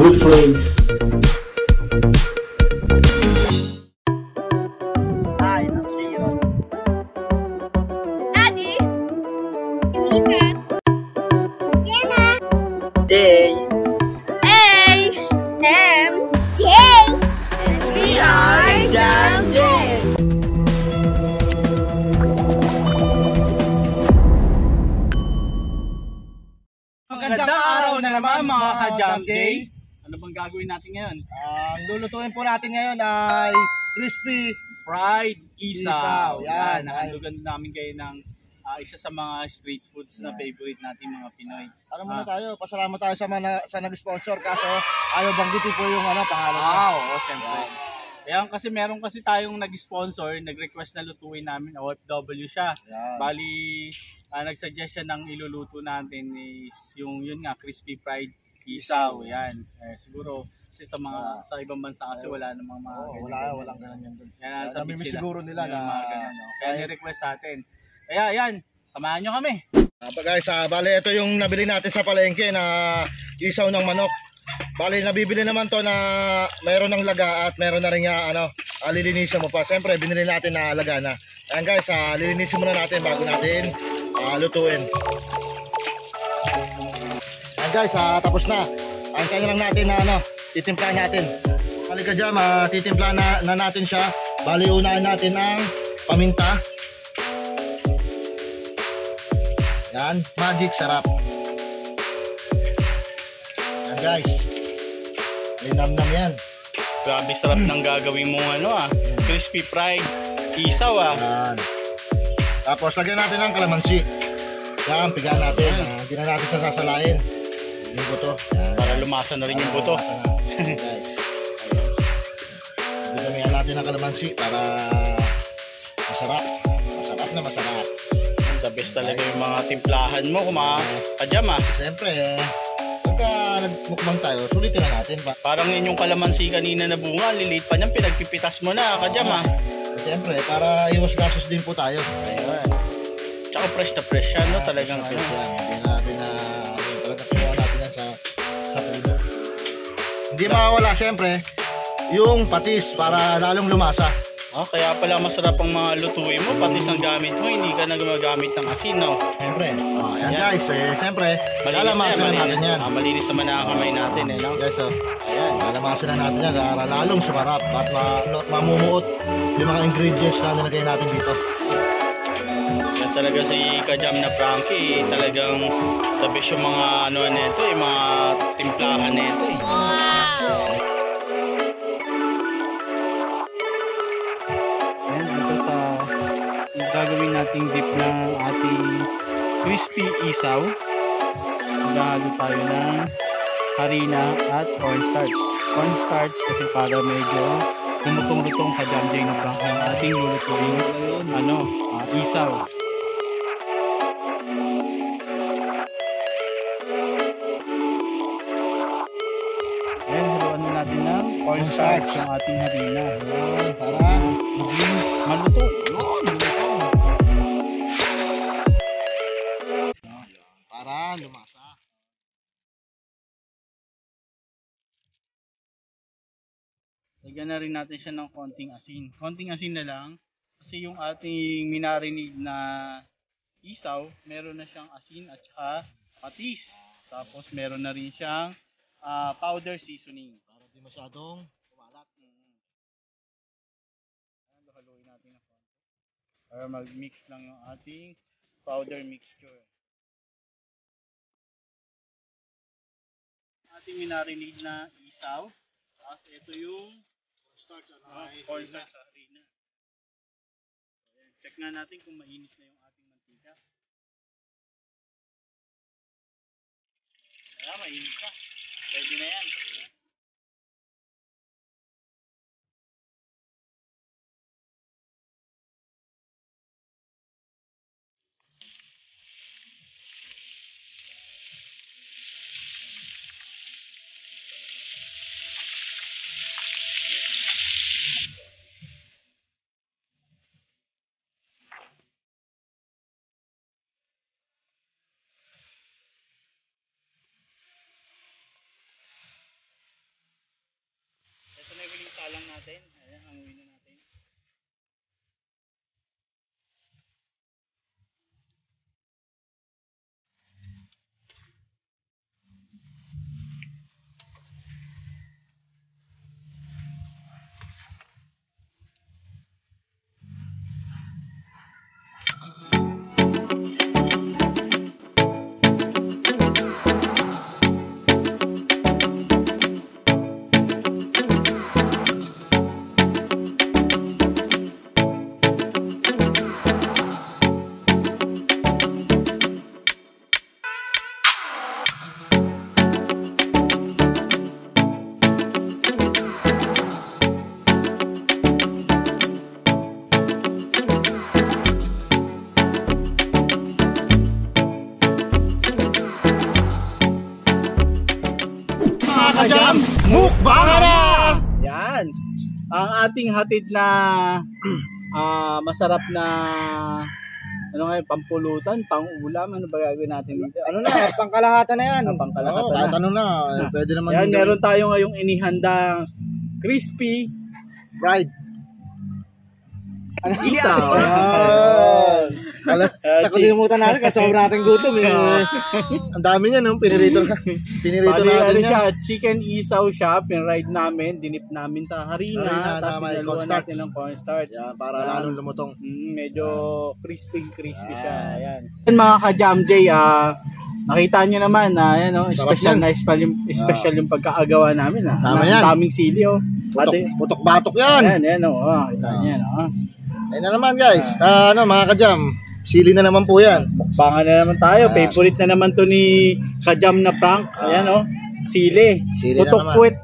good phrase. Daddy, Mika, Jenna, Day. A, M, J, and we are Jam J. Magandang araw na naman mga ka-Jam Day. Ano bang gagawin natin ngayon? Ang lulutuin po natin ngayon ay crispy Fried isaw. Yan. Nakalugan namin kayo ng isa sa mga street foods na favorite natin mga Pinoy. Ano muna tayo, pasalamat tayo sa nag-sponsor kaso ayaw banggitin po yung pangalan. Oo, siyempre. Kaya kasi meron kasi tayong nag-sponsor, nag-request na lutuin namin, OFW siya. Yan. Bali, nag-suggest siya ng iluluto natin is yung yun nga, crispy fried isaw. Yan. Siguro kasi sa ibang bansa kasi wala namang mga Walang ganun yan doon. Yan, Namimiss siguro nila na mga ganun, no? Kaya ni-request sa atin. Kaya yan, samahan nyo kami. Guys, bale ito yung nabili natin sa palengke na isaw ng manok. Bale nabibili naman to na mayroon ng laga at mayroon na rin lilinisin mo pa. Siyempre binili natin na laga na. Ayan guys, lilinisin muna natin bago natin lutuin. Ayan guys, tapos na. Antayin na lang natin na titimpla natin. Halika dyan, titimpla na natin siya. Bali unahin natin ang paminta. Yan, magic sarap. Yan guys. Linamnam yan. Grabe sarap ng gagawin mong crispy fried isaw Yan. Tapos lagyan natin ng kalamansi. Yan, pigaan natin. Hindi na natin sasalain. Yung buto. Yan, para lumasa na rin yung buto. Yan, guys. Damihan natin ng kalamansi para masarap. Masarap na masarap. The best talaga yung mga timplahan mo kung mga ka-Jam Siyempre pagka nagmukbang tayo, sulitin na natin. Parang yun yung kalamansi kanina na bunga, lilit pa niyan, pinagpipitas mo na ka-Jam Siyempre, para iwas gastos din po tayo. Ayun. Tsaka fresh na fresh yan, no? Talagang Hindi natin talagang kinuha natin yan sa puno. Hindi mawawala siyempre yung patis para lalong lumasa. Kaya pala masarap ang mga lutuin mo, patis ang gamit mo, hindi ka na gumagamit ng asin, no? Siyempre. Ayan guys, siyempre, lalamasin na natin yan. Malinis naman na kamay natin, no? Guys, ayan. Lalamasin na natin yan para lalong sumarap at mamumuot yung mga ingredients na nilagay natin dito. Yan talaga si ka-Jam na Frankie, talagang the best yung mga nito, yung mga timplahan nito. Wow! Gagawin nating dip ng ating crispy isaw. Maghahalo tayo ng harina at cornstarch. Cornstarch kasi para medyo lumutong-lutong sa Jam J na bang ang ating lulutuin isaw. Ayan, haluan na natin ng cornstarch yung ating harina. Ayan, para maluto. Para lumasa. Lagyan na rin natin siya ng konting asin. Konting asin na lang. Kasi yung ating minarinig na isaw, meron na siyang asin at saka patis. Tapos meron na rin siyang powder seasoning. Para di masyadong kumalat. Haluin natin ng konti. Para mag-mix lang yung ating powder mixture. Ating minarinig na isaw. Tapos ito yung cornstarch sa harina. Check nga natin kung mainit na yung ating mantika. Mainit na. Pwede na yan. ating hatid na masarap na pampulutan, pang-ulam, ano ba gagawin natin dito? Ano na, pangkalahatan na yan. Pangkalahatan kahit na. ano na, pwede naman. Yan, meron tayo ngayong inihanda crispy fried isaw. Nakalimutan natin kasi sobrang natin gutom. Ang dami niya, no? Pinirito Bali, natin siya, chicken isaw siya, pinride namin, dinip namin sa harina, tapos nilaluan natin ng cornstarch. Yan, para lalong lumutong. Medyo crispy siya. Ayan. Mga ka-Jam J, nakita nyo naman na special yung pagkaagawa namin. Tama yan. Daming sili, oh. Putok-batok yan. Ayan, kita nyo yan, Ayun na naman, guys. Mga ka-Jam, sili na naman po yan. Mukbangan na naman tayo. Favorite na naman to ni ka-Jam na Frank. Ayan, sili. Putok-puwit.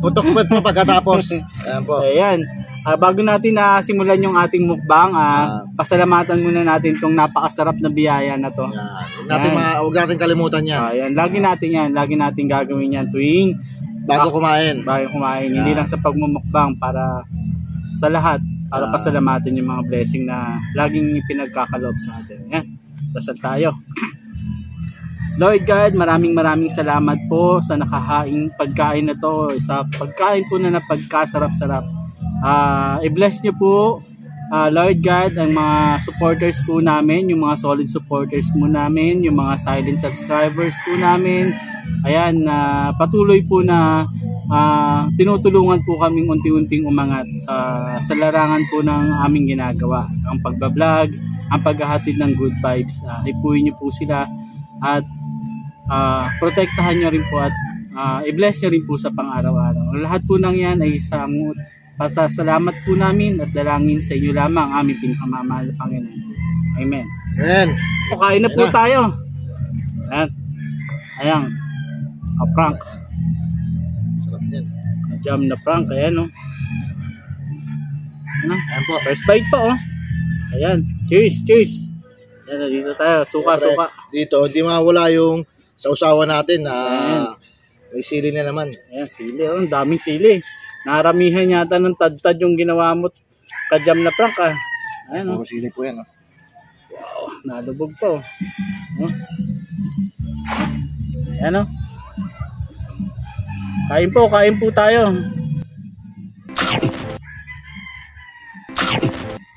Putok-puwit po pagkatapos. Ayan po. Ayan. Bago natin simulan yung ating mukbang, pasalamatan muna natin itong napakasarap na biyaya na to. Huwag natin kalimutan yan. Ayan, lagi natin gagawin yan tuwing bago kumain. Hindi lang sa pagmumukbang, para sa lahat, para pasalamatan yung mga blessing na laging pinagkakaloob sa atin. Ayan, dasal tayo. Lord God, maraming salamat po sa nakahaing pagkain na to, sa pagkain po na napagkasarap-sarap. I-bless niyo po, Lord God, ang mga supporters po namin, yung mga solid supporters po namin, yung mga silent subscribers po namin. Ayan, patuloy po na tinutulungan po kaming unti-unting umangat sa larangan po ng aming ginagawa. Ang pagbablog, ang paghahatid ng good vibes. Ipuin niyo po sila at protektahan niyo rin po at i-bless niyo rin po sa pang-araw-araw. Lahat po ng yan ay sangot. Salamat po namin at dalangin sa iyo lamang, aming pinakamamahal na Panginoon. Amen. Amen. Kain na po tayo. Ayan. Frank. Sarap yan. Jam na Frank. Ayan, Ayan po. First bite po, Ayan. Cheers. Ayan, dito tayo. Suka. Dito, hindi mawala yung sausawan natin na may sili na naman. Ayan, sili. Ang daming sili. Naramihan yata ng tad-tad yung ginawa mo ka-Jam na Frank, Ayan, Puro sili po yan, Wow, nalubog to. Ayan, Kain po tayo.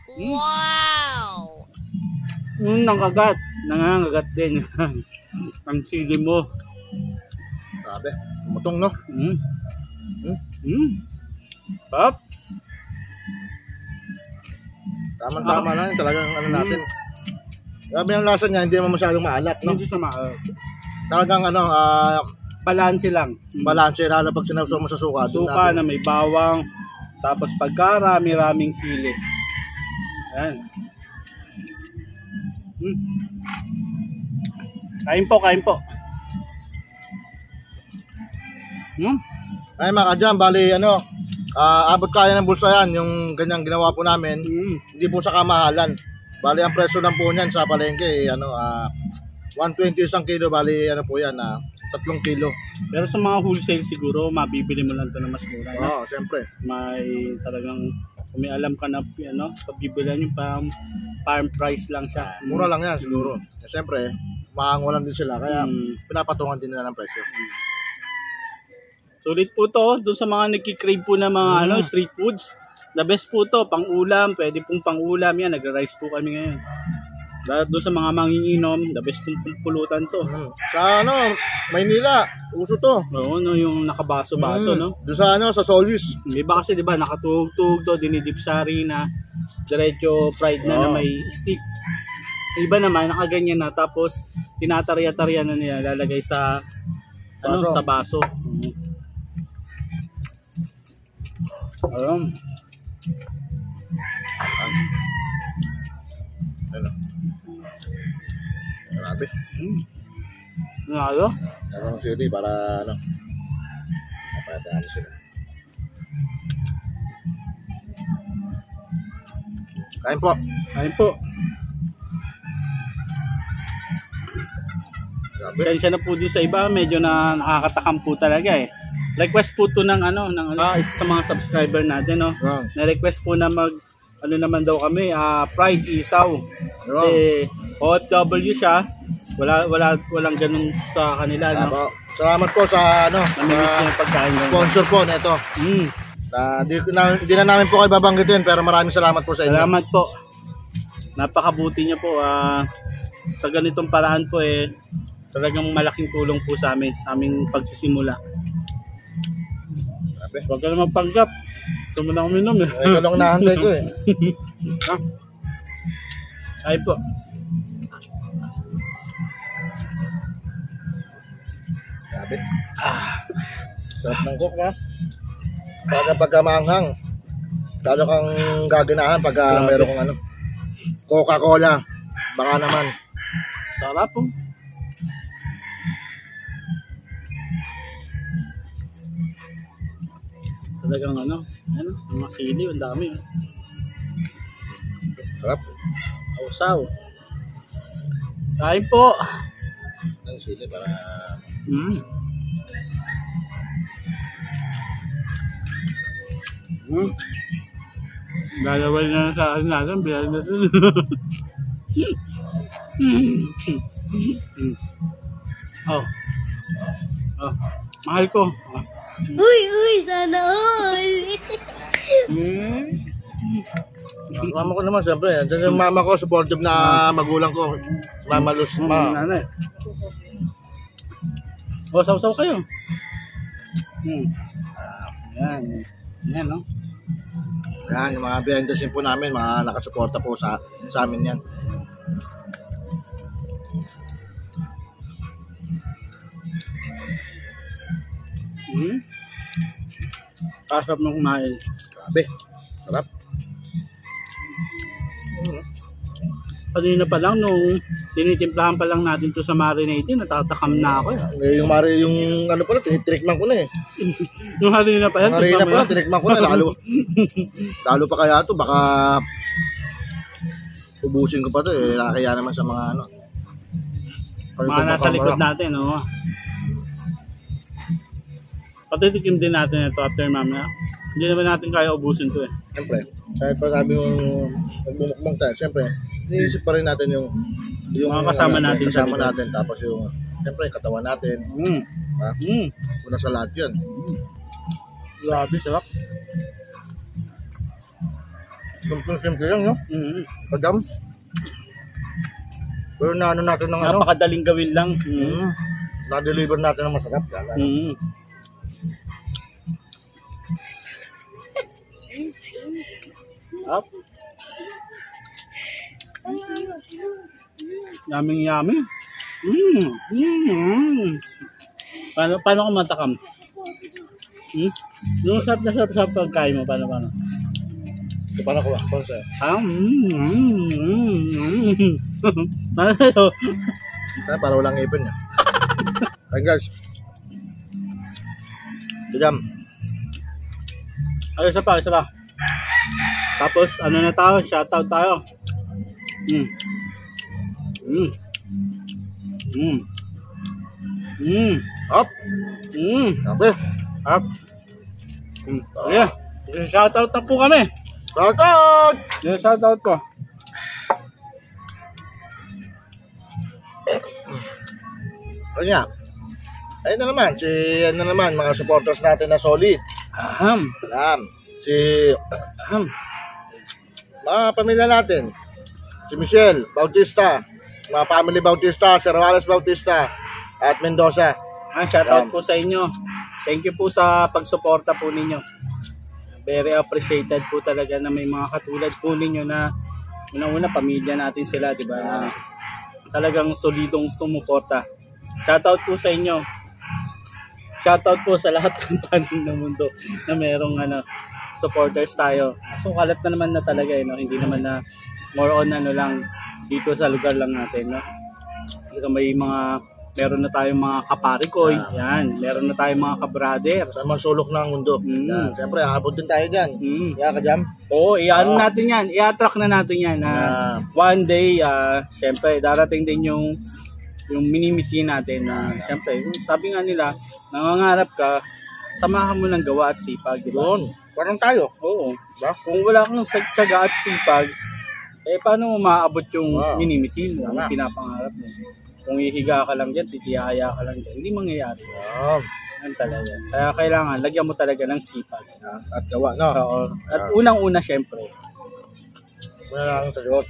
Wow! Nangangagat din. Ang sili mo. Grabe, umutong, no? Pop. Tama lang, talagang natin. Grabe yung lasa niya, hindi naman masyadong maalat, no? Hindi siya maalat. Talagang Balanse lang. balanse, lalo pag sinawsaw mo sa suka. Suka na may bawang, tapos pagkarami-raming sili. Ayan. Kain po. Ay mga ka-Jam, bali abot kaya ng bulsa yan, yung ganyang ginawa po namin. Hindi po sa kamahalan. Bali ang presyo lang po niyan sa palengke, 120 isang kilo, bali po yan, 3 kilo. Pero sa mga wholesale siguro, mabibili mo lang ito na mas mura. Oo, siyempre. May talagang, kung may alam ka na, pabibilan yung farm price lang siya. Mura lang yan siguro. Siyempre, maangolan din sila, kaya pinapatungan din nila ng presyo. Sulit po to, doon sa mga nagkikrave po na mga street foods. The best po to, pang-ulam, pwede pong pang-ulam yan. Nag-rice po kami ngayon. Doon sa mga manginginom, the best pong pulutan to. Sa Maynila, uso to. Oo, yung nakabaso-baso, no? Doon sa Solis. Iba kasi, di ba, nakatugtog to, dinidip sa harina, diretso fried na may stick. Iba naman, nakaganyan na, tapos tinatarya-tarya na nila, lalagay sa baso. Sa baso. Ayun. Grabe. Ano? Ang sili para napayatan sila. Kain po. Sensya na po din sa iba, medyo na nakakatakam po talaga request po to ng isa sa mga subscriber natin, no. Na-request po na naman daw kami, Pride Isaw. Kasi OFW siya. Walang ganun sa kanila, no. Salamat po sa Namimiss niya yung pagkain ng sponsor po nito. Hindi na namin po kayo babanggitin, pero maraming salamat po sa inyo. Salamat po. Napakabuti niyo po. Sa ganitong paraan po talagang malaking tulong po sa aming pagsisimula. Huwag ka naman panggap. Gusto mo na uminom eh. Ito lang nahantay ko eh. Ay po. Grabe. Sarap ng coke, ha? Pagka maanghang, lalo kang gaganahan pagka meron kong Coca-Cola. Baka naman. Sarap po. Talagang mga sili, ang dami. Sarap. Ausaw. Kain po. Ang sili para... Galawal na sa akin natin, biyahin natin. Oh. Mahal ko. Uy, sana all. Mama ko naman, siyempre. Yung mama ko, supportive na magulang ko. Mama Luz. Nanay. Saw-saw kayo. Yan. Yan, no? Yan, yung mga behind the scene po namin, mga nakasuporta po sa amin yan. Kasap ng kumain. Grabe, sarap. Kanina pa lang, nung tinitimplahan pa lang natin to sa marinating, natatakam na ako eh. Yung pala, tinitrikman ko na eh. Yung harina pa yan, harina pa lang, tinikman ko na. Lalo pa kaya to, baka ubusin ko pa to eh. Kaya naman sa mga mga nasa likod natin, no? Patitikim din natin ito after mamaya. Hindi naman natin kaya ubusin to eh. Siyempre, kahit pa sabi mong nagmumukbang tayo, siyempre, iniisip pa rin natin yung mga kasama natin. Kasama natin, tapos yung, siyempre, katawan natin. Una sa lahat yun. Grabe, sarap. Simple lang, no? Padam. Pero natin ng napakadaling gawin lang. Na-deliver natin ng masarap. Up. Yummy. Paano ko matakam? Yung sarap na sarap sa pagkain mo, paano? So, paano ko? Paano sa'yo? Paano sa'yo? Para walang ipin niya. Ayun guys. Jam. Ay, isa pa. Tapos, na tayo? Shoutout tayo. Up. Sabi. Up. Yeah. Shoutout na po kami. Shoutout! Shoutout ko. Ano nga? Ayun na naman, mga supporters natin na solid. Mga pamilya natin. Si Michelle Bautista, mga family Bautista, Sir Wallace Bautista, at Mendoza. Shoutout po sa inyo. Thank you po sa pagsuporta po ninyo. Very appreciated po talaga na may mga katulad po ninyo na una pamilya natin sila, di ba? Na talagang solidong sumuporta. Shoutout po sa inyo. Shoutout po sa lahat ng tanin ng mundo na merong supporters tayo. So kalat na naman na talaga hindi naman na more on lang dito sa lugar lang natin, no. Meron na tayong mga kaparikoy, yan. Meron na tayong mga kabrader. Sa mga sulok ng mundo. Yan. Siyempre, aabot din tayo dyan. Kaya ka dyan? Oo, natin yan. I-attract na natin yan. One day, siyempre, darating din yung minimiti natin. Siyempre, sabi nga nila, nangangarap ka, samahan mo ng gawa at sipag, di ba? Yun. Parang tayo. Oo. Diba? Kung wala kang tiyaga at sipag, paano mo maaabot yung Wow. minimiti mo, Tama. yung pinapangarap mo? Kung ihiga ka lang dyan, titihaya ka lang dyan, hindi mangyayari. Yan. Yan talaga. Kaya kailangan, lagyan mo talaga ng sipag. At gawa, no? Oo. At unang-una, syempre, Muna lang sa Diyos.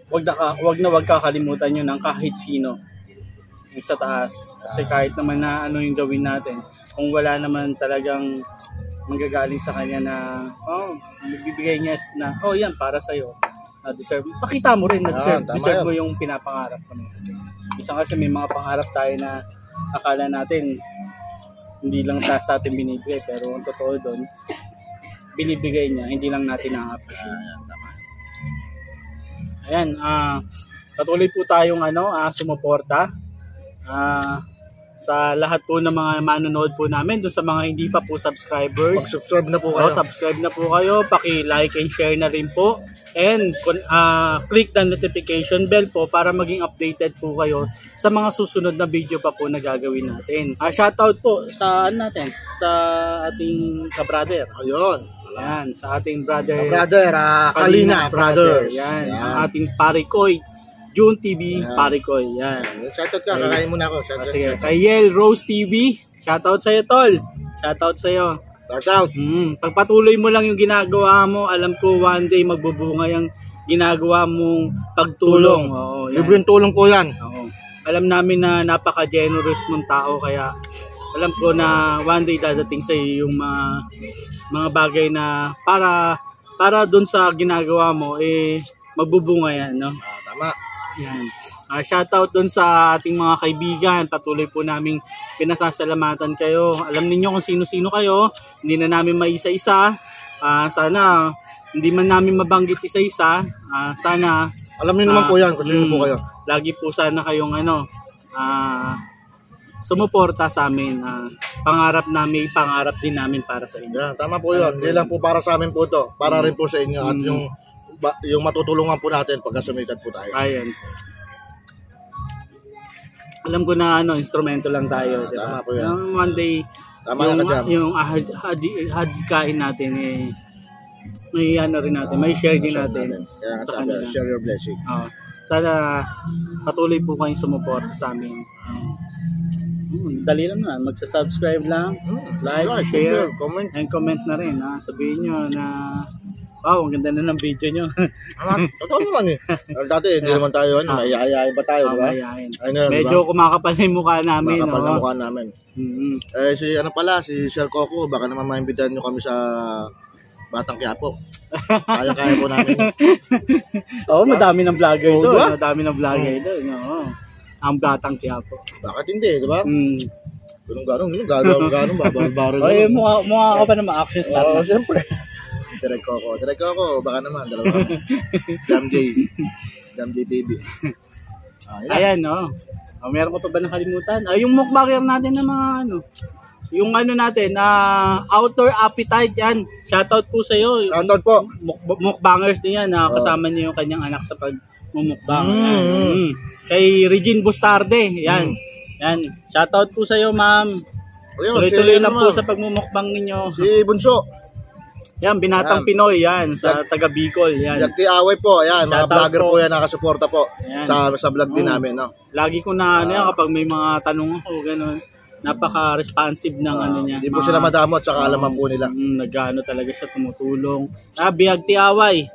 wag na kakalimutan yun ng kahit sino yung sa taas. Kasi kahit naman na ano yung gawin natin, kung wala naman talagang manggagaling sa kanya na, magbibigay niya na, yan, para sa'yo. Deserve. Pakita mo rin na deserve mo yung pinapangarap mo. Isang kasi may mga pangarap tayo na akala natin hindi lang sa atin binibigay, pero ang totoo doon, binibigay niya, hindi lang natin na-appreciate. Ayan, patuloy po tayong sumuporta sa lahat po ng mga manonood po namin, doon sa mga hindi pa po subscribers. Mag-subscribe na po kayo. Subscribe na po kayo, paki-like and share na rin po. And click the notification bell po para maging updated po kayo sa mga susunod na video pa po na gagawin natin. Shoutout po sa natin, sa ating ka-brother. Ayun. Yan, sa ating brother. Kalina Brothers. Yan, ang ating Parikoy, June TV, Parikoy. Yan. Shoutout ka, kakain muna ako. Shoutout. Sige, kay Yel Rose TV, shoutout sa'yo, tol. Shoutout sa'yo. Shoutout. Pagpatuloy mo lang yung ginagawa mo, alam ko one day magbubunga yung ginagawa mong pagtulong. Oo, yan. Libreng tulong po yan. Oo. Alam namin na napaka-generous mong tao, kaya alam ko na one day dadating sa iyo yung mga bagay na para doon sa ginagawa mo magbubunga yan, no? Tama. Yan. Shoutout doon sa ating mga kaibigan. Patuloy po naming pinasasalamatan kayo. Alam niyo kung sino-sino kayo. Hindi na namin maisa-isa. Sana hindi man namin mabanggit isa-isa. Sana alam niyo naman po yan kung sino po kayo. Lagi po sana kayong sumuporta sa amin. Pangarap din namin para sa inyo. Yan, tama po yun. Hindi lang po para sa amin po ito. Para rin po sa inyo at yung matutulungan po natin pagka sumikat po tayo. Ayan. Alam ko na instrumento lang tayo. Diba? Tama po yan. One day, tama yung hadikain natin may rin natin, may share din natin. Kaya sabi, share your blessing. Sana patuloy po kayong sumuporta sa amin. Dali lang na, magsa-subscribe lang, like, share, comment, and comment na rin. Sabihin nyo na, wow, ang ganda na ng video nyo. Totoo naman Dati, hindi naman tayo, mahihayain ba tayo, diba? Medyo kumakapal na yung mukha namin. Kumakapal na mukha namin. Si Sir Coco, baka naman maimbitahan nyo kami sa Batang Quiapo. Kaya po namin. Madami ng vlogger doon. Madami ng vlogger doon. Ang Batang Quiapo. Bakit hindi, di ba? Ganun, babaro. Mukha ka pa naman action star. Oo, siyempre. Direk Coco, baka naman, dalawa kami. Jam J TV. Ayan, meron ko pa ba nakalimutan? Yung mukbanger natin na mga yung natin, Outdoor Appetite yan. Shoutout po sa iyo. Shoutout po. Mukbangers din yan. Kasama niya yung kanyang anak sa pagmumukbang. Kay Regine Bustarde. Yan. Yan. Shoutout po sa iyo, ma'am. Tuloy-tuloy lang po sa pagmumukbang ninyo. Si Bunso. Yan, Binatang Pinoy. Yan, sa taga Bicol. Yan. Yagti Away po. Yan, mga vlogger po yan nakasuporta po sa vlog din namin. Lagi ko na kapag may mga tanong ako, gano'n. Napaka-responsive ng niya. Hindi po sila madamot, saka alaman po nila. Nag-ano talaga siya, tumutulong. Biyagti Away.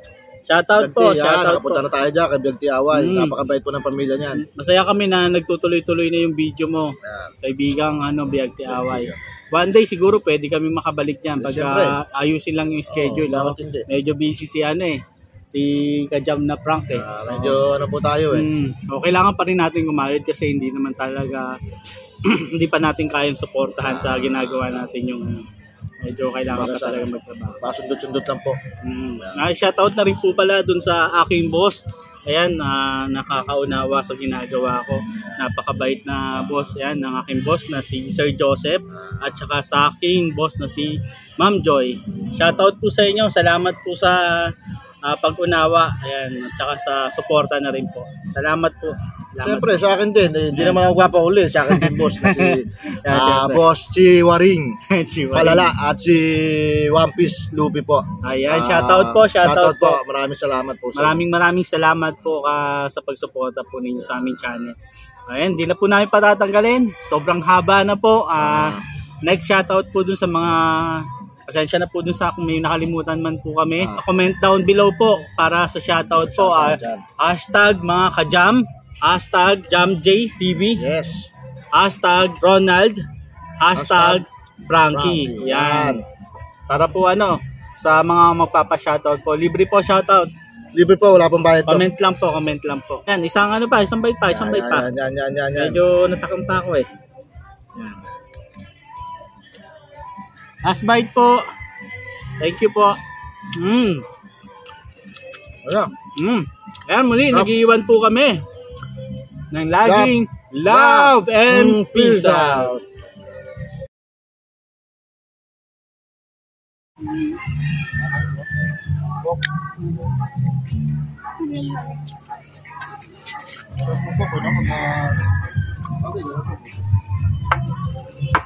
Shoutout po. Nakapunta na tayo dyan kay Biyagti Away. Napakabait po ng pamilya niyan. Masaya kami na nagtutuloy-tuloy na yung video mo. Kaibigang Biyagti Away. One day siguro pwede kami makabalik niyan pagka ayusin lang yung schedule. Medyo busy si si Kajam na Frank medyo po tayo kailangan pa rin natin gumayad kasi hindi naman talaga hindi pa natin kayang suportahan sa ginagawa natin yung medyo kailangan pa talaga magtrabaho. Pasundot-sundot lang po. Shoutout na rin po pala dun sa aking boss. Ayan, nakakaunawa sa ginagawa ko. Napakabait na boss yan ng aking boss na si Sir Joseph at saka sa aking boss na si Ma'am Joy. Shoutout po sa inyo. Salamat po sa pag-unawa. Ayan, at saka sa suporta na rin po. Salamat po. Salamat. Siyempre, sa akin din. Hindi naman ako papauli. Sa akin din, boss. Na si Siyempre. Boss Chiwaring Chihuahua. Palala at si One Piece Lupi po. Ayan, shoutout po, shoutout po. Maraming salamat po. Maraming salamat po sa pagsuporta po ninyo sa aming channel. Ayan, di na po namin patatanggalin. Sobrang haba na po. Next shoutout po dun sa mga, pasensya na po dun sa kung may nakalimutan man po kami. Comment down below po para sa shoutout po. Hashtag mga kajam. Hashtag JamJTV. Yes. Hashtag Ronald. Hashtag Frankie. Yan. Para po sa mga magpapa-shoutout po. Libre po shoutout. Libre po, wala pang bayad to. Comment lang po. Yan, isang bite pa. Yan. Medyo natakam pa ako eh. Yan. Last bite po. Thank you po. Ayan, muli, nag-iwan po kami ng laging love and peace out. Okay.